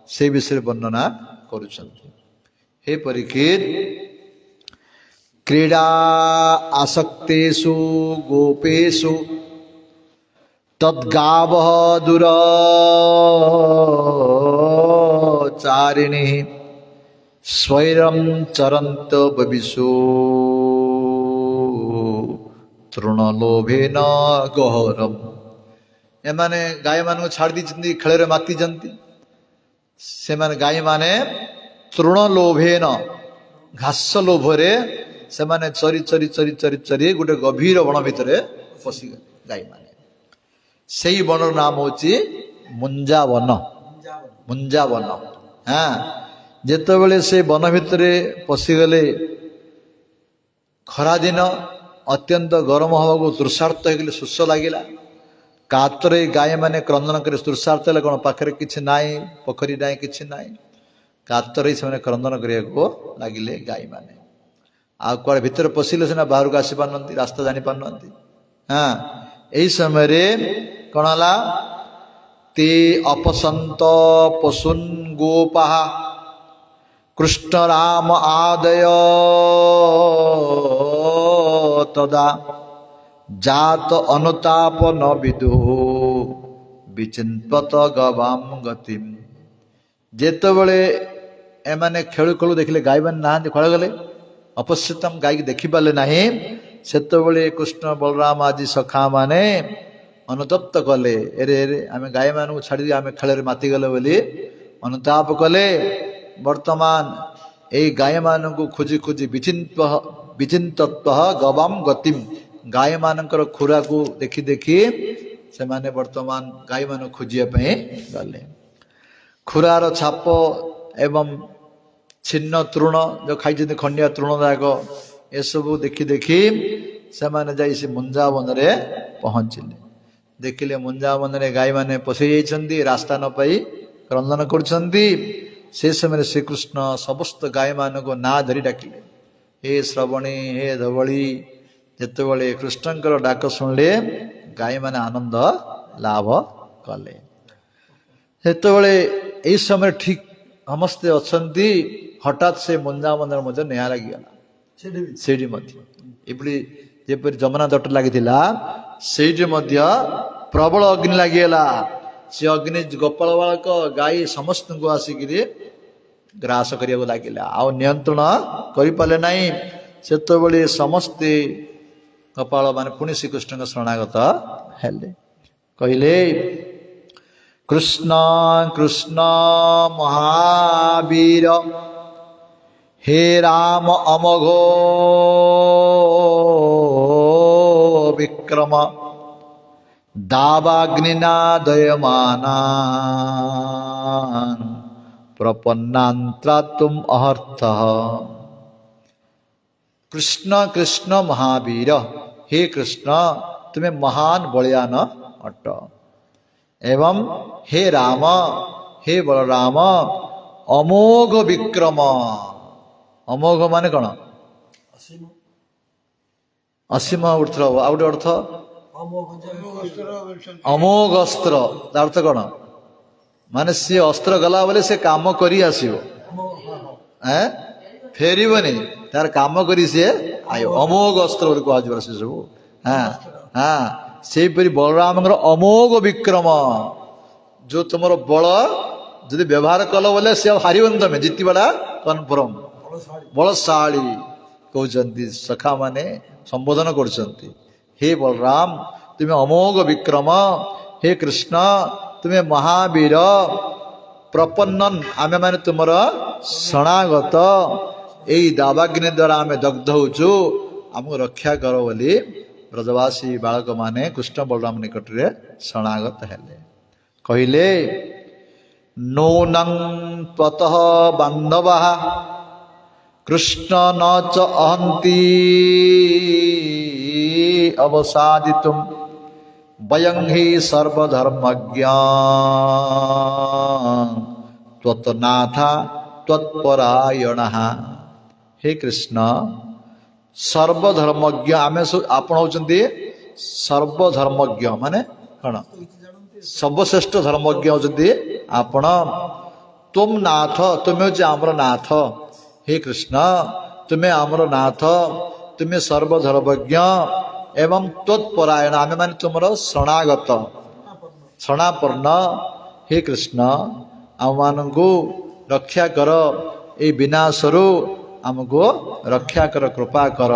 से विषय वर्णना करुछन्ति। हे परीक्षित क्रीडा आसक्तेषु गोपेषु तद्गावः दुराचारिणी स्वैरं चरन्त बविषु तृणलोभेन गहरम। एमाने गाय मान छाड़ दी खेल माति से गाय माने तृणलोभेन घास लोभरे से माने चरी चरी चरी चरी चरी गोटे गभीर वन भितर पशिगले गाय माने। से वन नाम होची मुंजावन। मुंजावन हाँ जेतेबेले से वन भितर पशिगले खरा दिन अत्यंत गरम हवा को तृषार्थ होगले शोष लगिला कातरे गाय माने क्रंदन कर तृषार्थ है कौन पाखे किसी नाई पोखरी नाई किसी नाई कातरे से क्रंदन करने को लगिले गाय माने आ कुआड़े भितर पशिले सीना बाहर को आसी पार रास्ता जानी पार हाँ यही समय कौन है ते अपसंत पशुन गोपाः कृष्ण राम आदय तदा जात अनुताप न विदु विचिंतत गवाम गतिम। जेतबले एमाने खेलु खेलु देखिले गाय मान ना खड़ गले अपस्थितम गाय की देखि पाले नाही सेतबले कृष्ण बलराम आदि सखा माने अनुतप्त कले एरे एरे आमे गाय मान छाड़ी आमे खेल माति गले बोली अनुताप कले। वर्तमान ए गाय मान को खोजी खोजी विचिंतत्व गवाम गतिम गाय मानकर खुरा को देखी देखी से माने वर्तमान गाय मान खोजिया गले। खुरार छाप एवं छिन्न तृण जो खाई खंडिया तृणदायक ये सब देखी देखी से माने जाई से मुंजावन रे पहुंचले। देखिले मुंजावन रे गाय माने पशि जाइछन्ती रास्ता न पाई क्रंदन करछन्ती। से समय श्रीकृष्ण समस्त गाय मान को ना धरी डाकिले हे श्रवणी हे धवली। जेतेबेले कृष्णंकर डाक शुणिले गाय माने आनंद लाभ कले। सेतेबेले एई समय ठीक समस्ते अछंती हठात से मुंजावनर मध्य निआ लागिगला सेठी मध्य एपरि जेपरि जमुना तट लागिथिला सेठी मध्य प्रबल अग्नि लागिगला। से अग्नि गोपाल बालक गाय समस्त को आसिकिरी ग्रास करिया लागिला आ नियंत्रण करि पाले नाही। सेतेबेले समस्ते गोपाल माने पुणी श्रीकृष्ण शरणागत हेले कहले कृष्ण कृष्ण महावीर हे राम अमोघो विक्रम दावाग्निना दयमानान् प्रपन्नान्त्रा तुम अहर्थ। कृष्ण कृष्ण महावीर हे कृष्ण तुम्हें महान बलियान अट एवं हे राम हे बलराम अमोघ विक्रम। अमोघ माने कौन असीम अर्थ आउट अर्थ अमोघ अस्त्र अर्थ कौन माने सी अस्त्र गला बोले से काम करी आसीबो फेरबनी तार काम करी सी आयो अमोघ अस्त्र कह से सब हाँ हाँ से बलराम अमोघ विक्रम जो तुम बल जदि व्यवहार कल बोले सी हारबन तुम जीतवाटा कन्फर्म बलशाली कहते सखा माने संबोधन कर हे बलराम तुम्हें अमोघ विक्रम हे कृष्ण तुम्हें महावीर प्रपन्नन आमे माने तुमर शरणागत यही दावाग्नि द्वारा आमे दग्ध होचु आमको रक्षा कर बोली ब्रजवासी बालक माने कृष्ण बलराम निकट रे शरणागत हेले कहले नूनं त्वतः बान्धवः कृष्ण न च अहन्ति अवसादितुं वयं हि सर्वधर्मज्ञा त्वत्नाथ त्वत्परायणः। हे कृष्ण सर्वधर्मज्ञ आमे आपण होचंती सर्वधर्मज्ञ माने कण सर्वश्रेष्ठ धर्मज्ञ होती आपण। तुम नाथ, तुम्हें हूँ आमर नाथ, हे कृष्ण तुम्हें आमर नाथ, तुम्हें सर्वधर्मज्ञ एवं त्वत्परायण, आमे माने तुमर शरणागत शरणापन्न। हे कृष्ण आम मानू रक्षा कर, ए विनाशरू आमको रक्षा कर, कृपा कर।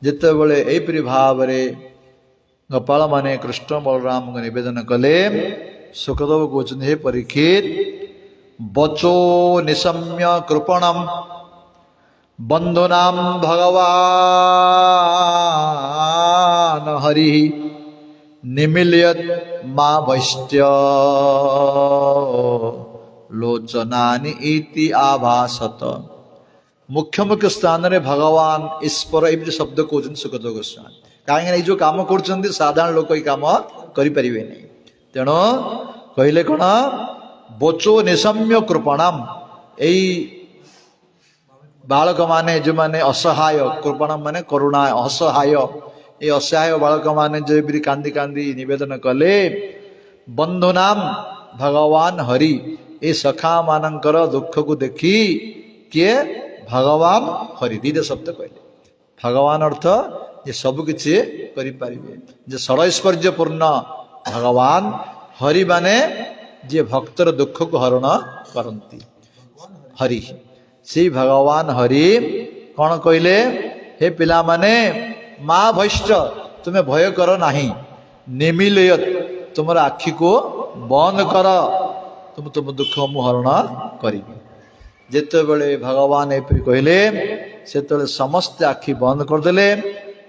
जितेबले एपरी भाव गोपाल माने कृष्ण बलराम को निवेदन कले, सुखदेव कहते हे परीक्षित, बचो निशम्य कृपणम बंधुनाम भगवान हरि निमिल्यत मा वैष्ट्य लोचनानि इति आभासत। मुख्य मुख्य स्थान रे भगवान ईश्वर एमती शब्द कहते सुखदेव गोस्वामी। कहीं जो काम कर साधारण लोक ये काम करें नहीं। तेणु कहले कौन, बचो निशम्य कृपणाम, यही बालक माने जो माने असहाय, कृपणाम माने करुणा, असहाय, ये असहाय बालक माने जो भी कांदी कांदी निवेदन कले, बंधुनाम भगवान हरि, ये सखा मानकर दुख को देखी किए भगवान हरि, दीटा शब्द कहले। भगवान अर्थ ये सब किसी करें, जे षड़ैश्वर्य पूर्ण भगवान, हरि माने जे भक्तर दुख को हरण करती हरि, से भगवान हरि कौन कहले, हे पिला माने माँ भैष्ट, तुम्हें भय कर नाही, निमिलयत तुम आखि को बंद कर, तुम दुख मु हरण करी। जिते बड़े भगवान एपरी कहले से समस्त आखि बंद करदे,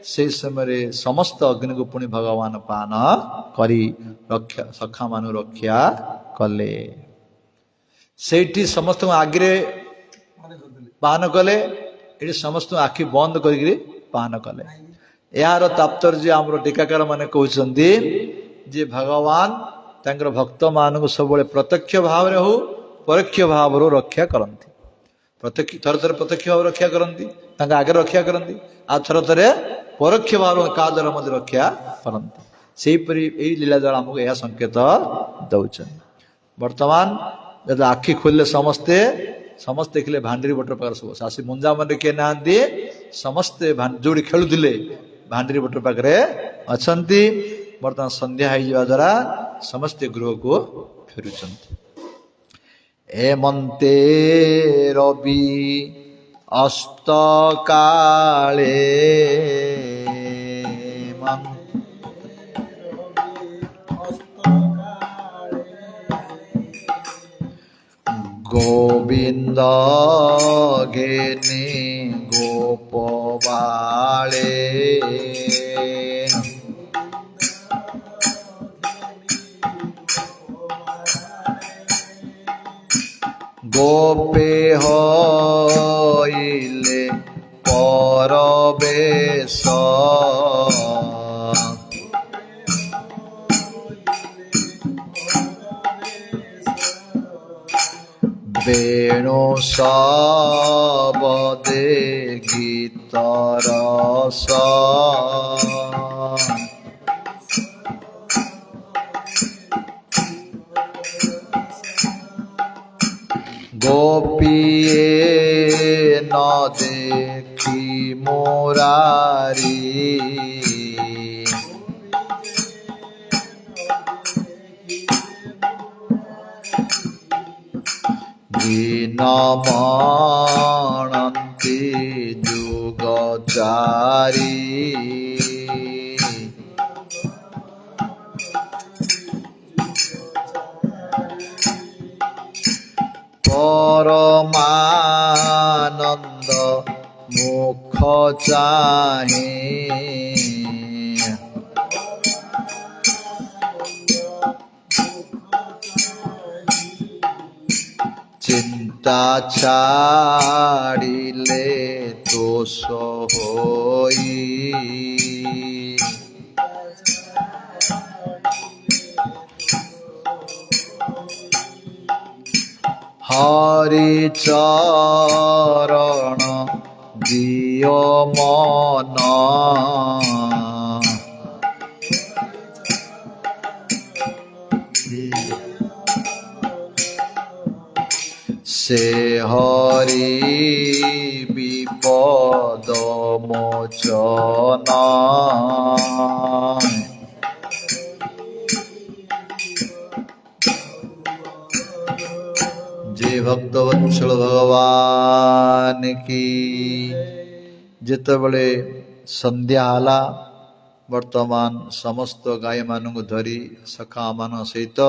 से समय समस्त अग्नि को पुणी भगवान पान करी रक्षा, सखा मान रक्षा कले। सेठी समस्त आगे पान कले, ये समस्त आखि बंद करी पान कले। यार तात्पर्य आमर टीकाकार माने कहते जे भगवान तांकर भक्त मान को सब प्रत्यक्ष भाव रे हो परोक्ष भाव रक्षा करती। प्रत्यक्ष थर थर प्रत्यक्ष भाव रक्षा करती, आगे रक्षा करती, आ थर थे परोक्ष भाव का द्वारा मध्य रक्षा करती। सेहीपरि यही लीला द्वारा आमको यह संकेत दौरान। बर्तमान जब आखि खोलिले समस्ते समस्ते देखिले भांडीरी बटर पाखे सब आसी मुंजा मन किए ना समस्ते जोड़ी खेलुले भांडीरी बटर पाखे अच्छा। बर्तमान संध्या हो द्वारा समस्ते गृह को फेरुंट। एमंते रवि अस्त काले गोविंद घेने गोपवाले गोपे होइले परवेश वेणु शब्दे गीत रस गोपिये न देखी मुरारी दीनमानन्ति जुगचारी परमानंद मुख चाहे चिंता छाड़िले दोष होई हरि चरण दियो मन সে হরি বিপদ মোচন। যে ভক্তবৎসল ভগবান কি। ଯେତେବେଳେ ସନ୍ଧ୍ୟା ହେଲା, ବର୍ତ୍ତମାନ ସମସ୍ତ ଗାଈମାନଙ୍କୁ ଧରି ସଖାମାନଙ୍କ ସହିତ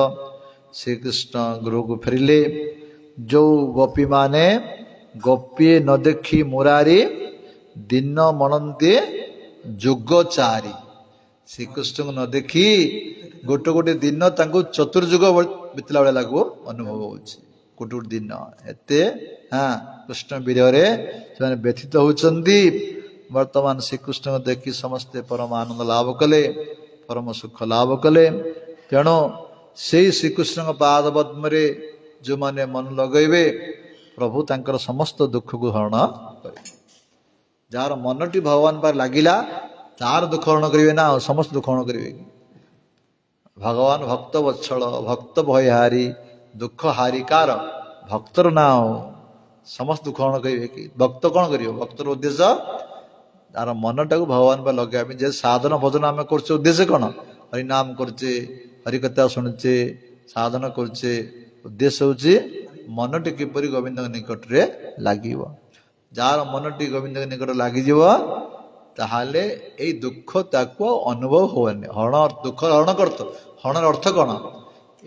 ଶ୍ରୀକୃଷ୍ଣ ଗୃହକୁ ଫେରିଲେ। ଯେଉଁ ଗୋପୀମାନେ ଗୋପୀଏ ନ ଦେଖି ମୁରାରି ଦିନ ମଣନ୍ତି ଯୁଗଚାରି, ଶ୍ରୀକୃଷ୍ଣଙ୍କୁ ନ ଦେଖି ଗୋଟେ ଗୋଟେ ଦିନ ତାଙ୍କୁ ଚତୁର୍ଯୁଗ ବିତିଲା ଭଳିଆ ଲାଗୁ ଅନୁଭବ ହଉଛି। ଗୋଟେ ଗୋଟେ ଦିନ ଏତେ କୃଷ୍ଣ ବିରହରେ ସେମାନେ ବ୍ୟଥିତ ହଉଛନ୍ତି। ବର୍ତ୍ତମାନ ଶ୍ରୀକୃଷ୍ଣଙ୍କୁ ଦେଖି ସମସ୍ତେ ପରମ ଆନନ୍ଦ ଲାଭ କଲେ, ପରମ ସୁଖ ଲାଭ କଲେ। ତେଣୁ ସେଇ ଶ୍ରୀକୃଷ୍ଣଙ୍କ ପାଦ ପଦ୍ମରେ ଯେଉଁମାନେ ମନ ଲଗାଇବେ, ପ୍ରଭୁ ତାଙ୍କର ସମସ୍ତ ଦୁଃଖକୁ ହରଣ କରିବେ। ଯାହାର ମନଟି ଭଗବାନ ପାଖରେ ଲାଗିଲା, ତାର ଦୁଃଖ ହରଣ କରିବେ ନା, ସମସ୍ତ ଦୁଃଖ ହରଣ କରିବେ କି? ଭଗବାନ ଭକ୍ତ ବତ୍ସଳ, ଭକ୍ତ ଭୟହାରୀ, ଦୁଃଖ ହାରି କାର? ଭକ୍ତର ନାଁ। ସମସ୍ତ ଦୁଃଖ ହରଣ କରିବେ କି? ଭକ୍ତ କଣ କରିବ? ଭକ୍ତର ଉଦ୍ଦେଶ୍ୟ ତାର ମନଟାକୁ ଭଗବାନ ପାଇଁ ଲଗାଇବା ପାଇଁ। ଯେ ସାଧନ ଭଜନ ଆମେ କରୁଛେ, ଉଦ୍ଦେଶ୍ୟ କଣ? ହରିନାମ କରୁଛେ, ହରିକଥା ଶୁଣୁଛେ, ସାଧନ କରୁଛେ, ଉଦ୍ଦେଶ୍ୟ ହଉଛି ମନଟି କିପରି ଗୋବିନ୍ଦଙ୍କ ନିକଟରେ ଲାଗିବ। ଯାହାର ମନଟି ଗୋବିନ୍ଦଙ୍କ ନିକଟରେ ଲାଗିଯିବ, ତାହେଲେ ଏଇ ଦୁଃଖ ତାକୁ ଅନୁଭବ ହୁଏନି। ଦୁଃଖ ହରଣ କରତ, ହରଣର ଅର୍ଥ କଣ?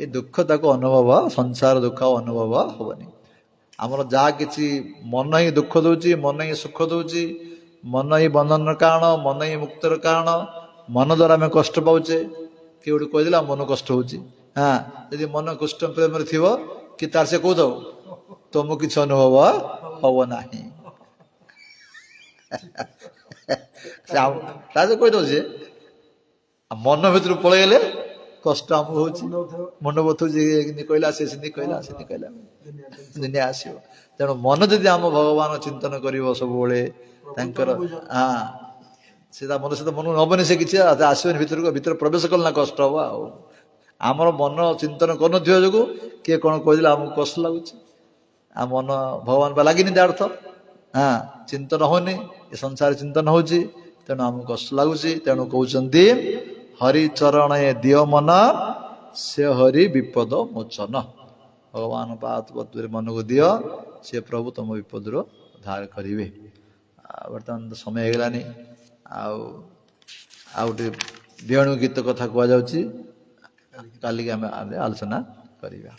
ଏ ଦୁଃଖ ତାକୁ ଅନୁଭବ, ସଂସାର ଦୁଃଖ ଅନୁଭବ ହବନି। ଆମର ଯାହା କିଛି ମନ ହିଁ ଦୁଃଖ ଦଉଛି, ମନ ହିଁ ସୁଖ ଦଉଛି, ମନ ହିଁ ବନ୍ଧନର କାରଣ, ମନ ହିଁ ମୁକ୍ତର କାରଣ। ମନ ଦ୍ୱାରା ଆମେ କଷ୍ଟ ପାଉଛେ। କିଏ ଗୋଟେ କହିଦେଲା ମନ କଷ୍ଟ ହଉଛି। ଯଦି ମନ କୃଷ୍ଣ ପ୍ରେମରେ ଥିବ କି ତାର ସେ କହୁଥାଉ, ତମକୁ କିଛି ଅନୁଭବ ହବ ନାହିଁ। ତା ସେ କହିଦଉଛି, ମନ ଭିତରୁ ପଳେଇଗଲେ କଷ୍ଟ ଆମକୁ ହଉଛି, ମନ ବଥୁଛି, କହିଲା ସେ ସେମିତି କହିଲା, ସେମିତି କହିଲା, ଦୁନିଆ ଆସିବ। ତେଣୁ ମନ ଯଦି ଆମ ଭଗବାନ ଚିନ୍ତନ କରିବ ସବୁବେଳେ, ତାଙ୍କର ସେ ତା ମନ ସହିତ ମନ ହବନି, ସେ କିଛି ଆସିବନି ଭିତରକୁ। ଭିତରେ ପ୍ରବେଶ କଲେ ନା କଷ୍ଟ ହବ। ଆଉ ଆମର ମନ ଚିନ୍ତନ କରୁନଥିବା ଯୋଗୁଁ କିଏ କଣ କହିଦେଲେ ଆମକୁ କଷ୍ଟ ଲାଗୁଛି। ଆମ ମନ ଭଗବାନ ବା ଲାଗିନି, ତା ଅର୍ଥ ଚିନ୍ତନ ହଉନି, ଏ ସଂସାର ଚିନ୍ତନ ହଉଛି, ତେଣୁ ଆମକୁ କଷ୍ଟ ଲାଗୁଛି। ତେଣୁ କହୁଛନ୍ତି ହରି ଚରଣ ଦିଅ ମନ, ସେ ହରି ବିପଦ ମୋଚନ। ଭଗବାନ ପାଦରେ ମନକୁ ଦିଅ, ସେ ପ୍ରଭୁ ତମ ବିପଦରୁ ଉଦ୍ଧାର କରିବେ। ବର୍ତ୍ତମାନ ତ ସମୟ ହେଇଗଲାନି। ଆଉ ଗୋଟେ ବେଣୁ ଗୀତ କଥା କୁହାଯାଉଛି, କାଲିକି ଆମେ ଆଲୋଚନା କରିବା।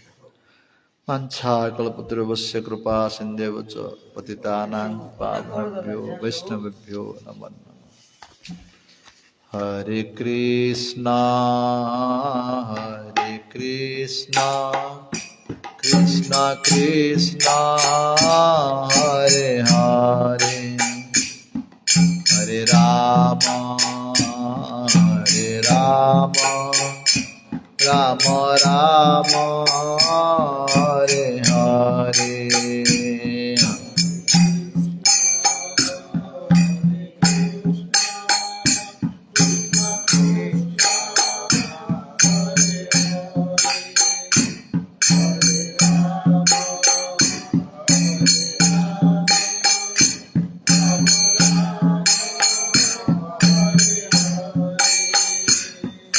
वाञ्छा कल्पतरुभ्यश्च कृपा सिन्धुश्च पतितानां पावनेभ्यो वैष्णवेभ्यो नमो नमः। हरे कृष्णा कृष्णा कृष्णा हरे हरे, हरे Ram Ram Ram Hare Hare.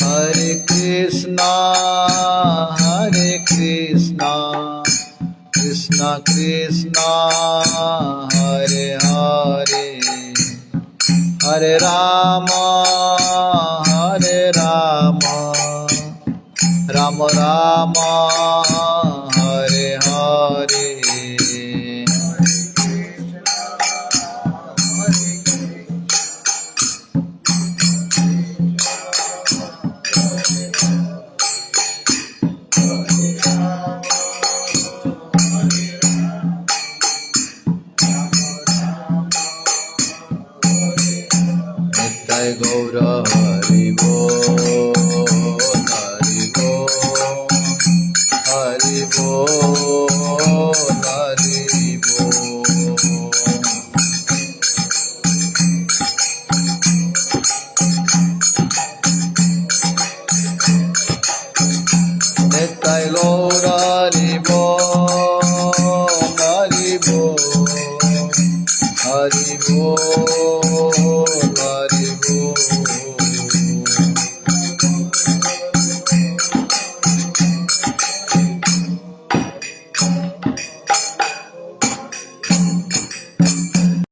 Hare Krishna, Krishna Krishna, Hare Hare, Hare Rama, Rama Rama, Hare Hare. गौर हरि बोल, हरि बोल, हरि बोल, हरि बोल। नित्य गौर हरि बोल, बोल